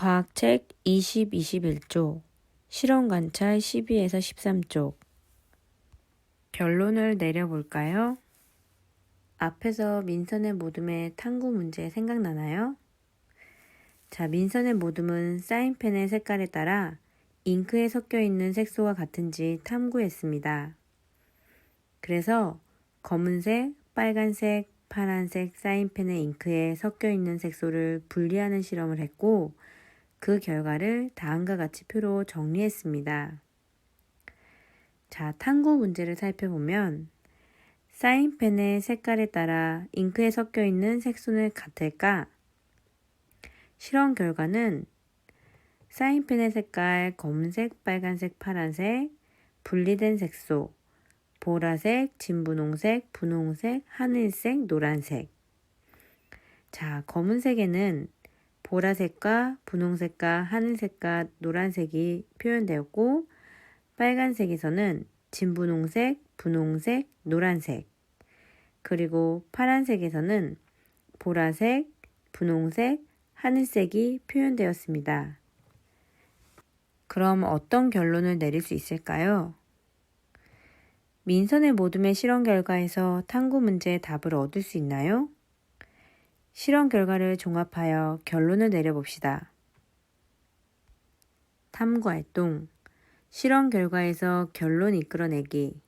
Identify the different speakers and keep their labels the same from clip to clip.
Speaker 1: 과학책 20, 21쪽, 실험관찰 12에서 13쪽. 결론을 내려볼까요? 앞에서 민선의 모둠의 탐구 문제 생각나나요? 자, 민선의 모둠은 사인펜의 색깔에 따라 잉크에 섞여 있는 색소가 같은지 탐구했습니다. 그래서 검은색, 빨간색, 파란색 사인펜의 잉크에 섞여 있는 색소를 분리하는 실험을 했고, 그 결과를 다음과 같이 표로 정리했습니다. 자, 탐구 문제를 살펴보면 사인펜의 색깔에 따라 잉크에 섞여 있는 색소는 같을까? 실험 결과는 사인펜의 색깔 검은색, 빨간색, 파란색, 분리된 색소, 보라색, 진분홍색, 분홍색, 하늘색, 노란색. 자, 검은색에는 보라색과 분홍색과 하늘색과 노란색이 표현되었고, 빨간색에서는 진분홍색, 분홍색, 노란색, 그리고 파란색에서는 보라색, 분홍색, 하늘색이 표현되었습니다. 그럼 어떤 결론을 내릴 수 있을까요? 민선의 모둠의 실험 결과에서 탐구 문제의 답을 얻을 수 있나요? 실험 결과를 종합하여 결론을 내려봅시다. 탐구활동, 실험 결과에서 결론 이끌어내기.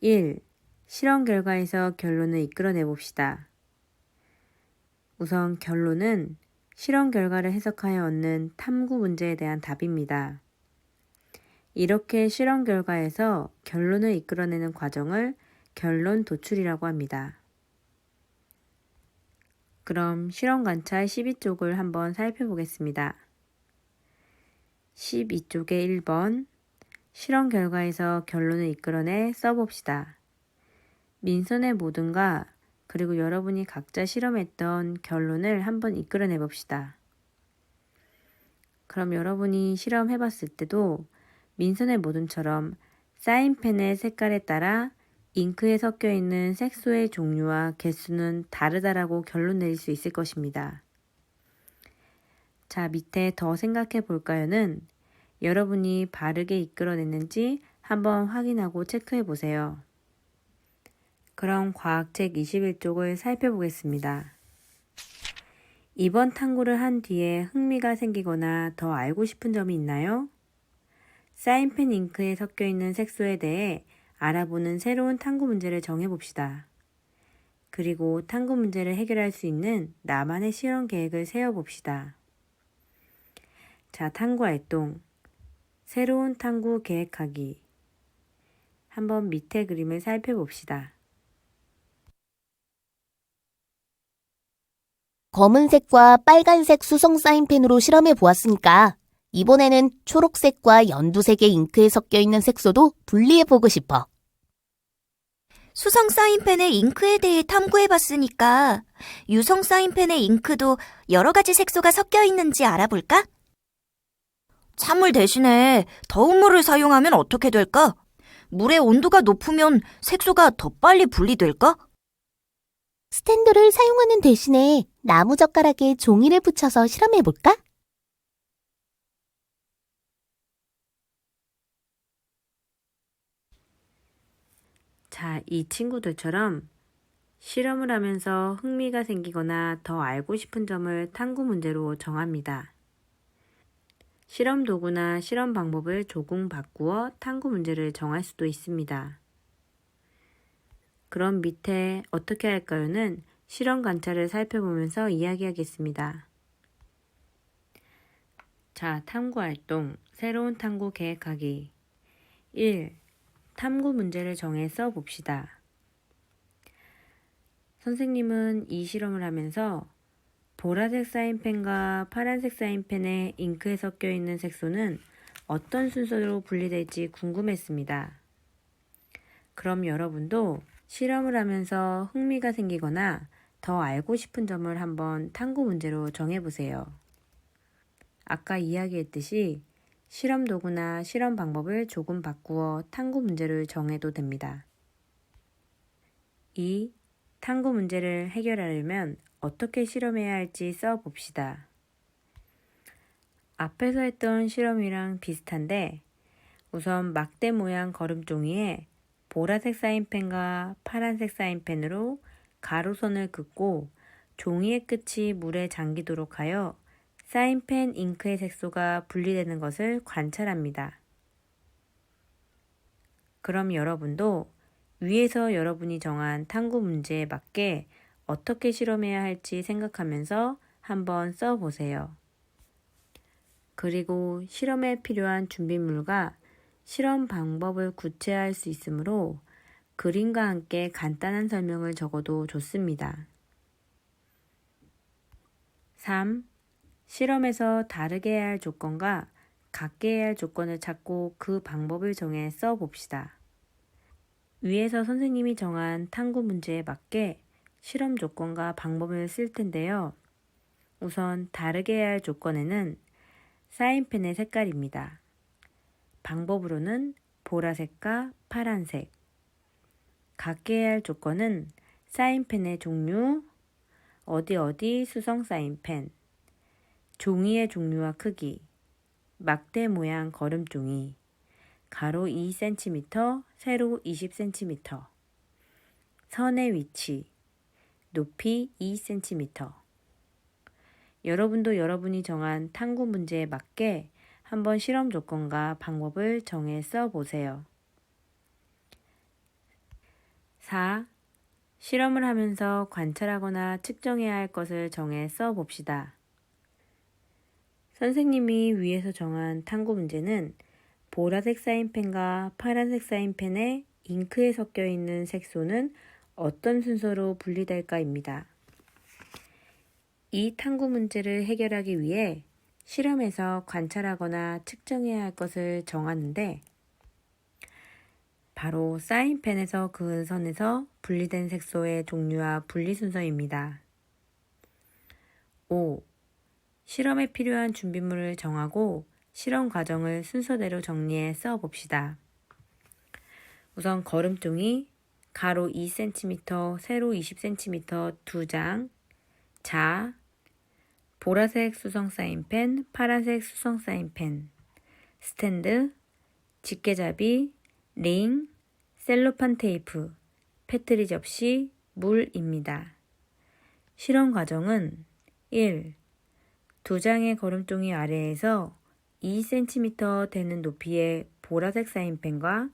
Speaker 1: 1. 실험 결과에서 결론을 이끌어내봅시다. 우선 결론은 실험 결과를 해석하여 얻는 탐구 문제에 대한 답입니다. 이렇게 실험 결과에서 결론을 이끌어내는 과정을 결론 도출이라고 합니다. 그럼 실험 관찰 12쪽을 한번 살펴보겠습니다. 12쪽의 1번, 실험 결과에서 결론을 이끌어내 써봅시다. 민선의 모둠과 그리고 여러분이 각자 실험했던 결론을 한번 이끌어내 봅시다. 그럼 여러분이 실험해봤을 때도 민선의 모둠처럼 사인펜의 색깔에 따라 잉크에 섞여 있는 색소의 종류와 개수는 다르다라고 결론 내릴 수 있을 것입니다. 자, 밑에 더 생각해 볼까요는 여러분이 바르게 이끌어냈는지 한번 확인하고 체크해 보세요. 그럼 과학책 21쪽을 살펴보겠습니다. 이번 탐구를 한 뒤에 흥미가 생기거나 더 알고 싶은 점이 있나요? 사인펜 잉크에 섞여 있는 색소에 대해 알아보는 새로운 탐구 문제를 정해봅시다. 그리고 탐구 문제를 해결할 수 있는 나만의 실험 계획을 세워봅시다. 자, 탐구 활동. 새로운 탐구 계획하기. 한번 밑에 그림을 살펴봅시다.
Speaker 2: 검은색과 빨간색 수성 사인펜으로 실험해 보았으니까 이번에는 초록색과 연두색의 잉크에 섞여 있는 색소도 분리해 보고 싶어.
Speaker 3: 수성 사인펜의 잉크에 대해 탐구해봤으니까 유성 사인펜의 잉크도 여러 가지 색소가 섞여 있는지 알아볼까? 찬물 대신에 더운 물을 사용하면 어떻게 될까? 물의 온도가 높으면 색소가 더 빨리 분리될까?
Speaker 2: 스탠드를 사용하는 대신에 나무젓가락에 종이를 붙여서 실험해 볼까?
Speaker 1: 자, 이 친구들처럼 실험을 하면서 흥미가 생기거나 더 알고 싶은 점을 탐구 문제로 정합니다. 실험 도구나 실험 방법을 조금 바꾸어 탐구 문제를 정할 수도 있습니다. 그럼 밑에 어떻게 할까요는 실험 관찰을 살펴보면서 이야기하겠습니다. 자, 탐구 활동, 새로운 탐구 계획하기. 1. 탐구 문제를 정해 써봅시다. 선생님은 이 실험을 하면서 보라색 사인펜과 파란색 사인펜에 잉크에 섞여 있는 색소는 어떤 순서로 분리될지 궁금했습니다. 그럼 여러분도 실험을 하면서 흥미가 생기거나 더 알고 싶은 점을 한번 탐구 문제로 정해보세요. 아까 이야기했듯이 실험 도구나 실험 방법을 조금 바꾸어 탐구 문제를 정해도 됩니다. 2. 탐구 문제를 해결하려면 어떻게 실험해야 할지 써봅시다. 앞에서 했던 실험이랑 비슷한데 우선 막대 모양 거름종이에 보라색 사인펜과 파란색 사인펜으로 가로선을 긋고 종이의 끝이 물에 잠기도록 하여 사인펜 잉크의 색소가 분리되는 것을 관찰합니다. 그럼 여러분도 위에서 여러분이 정한 탐구 문제에 맞게 어떻게 실험해야 할지 생각하면서 한번 써보세요. 그리고 실험에 필요한 준비물과 실험 방법을 구체화할 수 있으므로 그림과 함께 간단한 설명을 적어도 좋습니다. 3. 실험에서 다르게 해야 할 조건과 같게 해야 할 조건을 찾고 그 방법을 정해 써봅시다. 위에서 선생님이 정한 탐구 문제에 맞게 실험 조건과 방법을 쓸 텐데요. 우선 다르게 해야 할 조건에는 사인펜의 색깔입니다. 방법으로는 보라색과 파란색. 같게 해야 할 조건은 사인펜의 종류, 어디 수성 사인펜, 종이의 종류와 크기, 막대 모양 거름종이, 가로 2cm, 세로 20cm, 선의 위치, 높이 2cm. 여러분도 여러분이 정한 탐구 문제에 맞게 한번 실험 조건과 방법을 정해 써보세요. 4. 실험을 하면서 관찰하거나 측정해야 할 것을 정해 써봅시다. 선생님이 위에서 정한 탐구 문제는 보라색 사인펜과 파란색 사인펜에 잉크에 섞여 있는 색소는 어떤 순서로 분리될까입니다. 이 탐구 문제를 해결하기 위해 실험에서 관찰하거나 측정해야 할 것을 정하는데 바로 사인펜에서 그은 선에서 분리된 색소의 종류와 분리 순서입니다. 5. 실험에 필요한 준비물을 정하고 실험 과정을 순서대로 정리해 써봅시다. 우선 거름종이 가로 2cm, 세로 20cm 2장, 자, 보라색 수성 사인펜, 파란색 수성 사인펜, 스탠드, 집게잡이, 링, 셀로판 테이프, 페트리 접시, 물입니다. 실험 과정은 1. 2장의 거름종이 아래에서 2cm 되는 높이의 보라색 사인펜과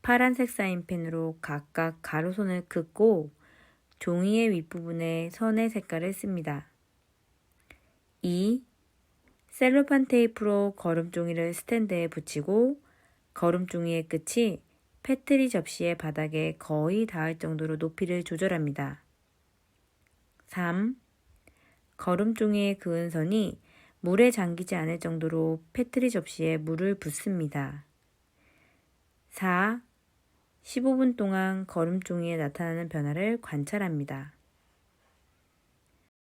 Speaker 1: 파란색 사인펜으로 각각 가로선을 긋고 종이의 윗부분에 선의 색깔을 씁니다. 2. 셀로판 테이프로 거름종이를 스탠드에 붙이고 거름종이의 끝이 페트리 접시의 바닥에 거의 닿을 정도로 높이를 조절합니다. 3. 거름종이의 그은 선이 물에 잠기지 않을 정도로 페트리 접시에 물을 붓습니다. 4. 15분 동안 거름종이에 나타나는 변화를 관찰합니다.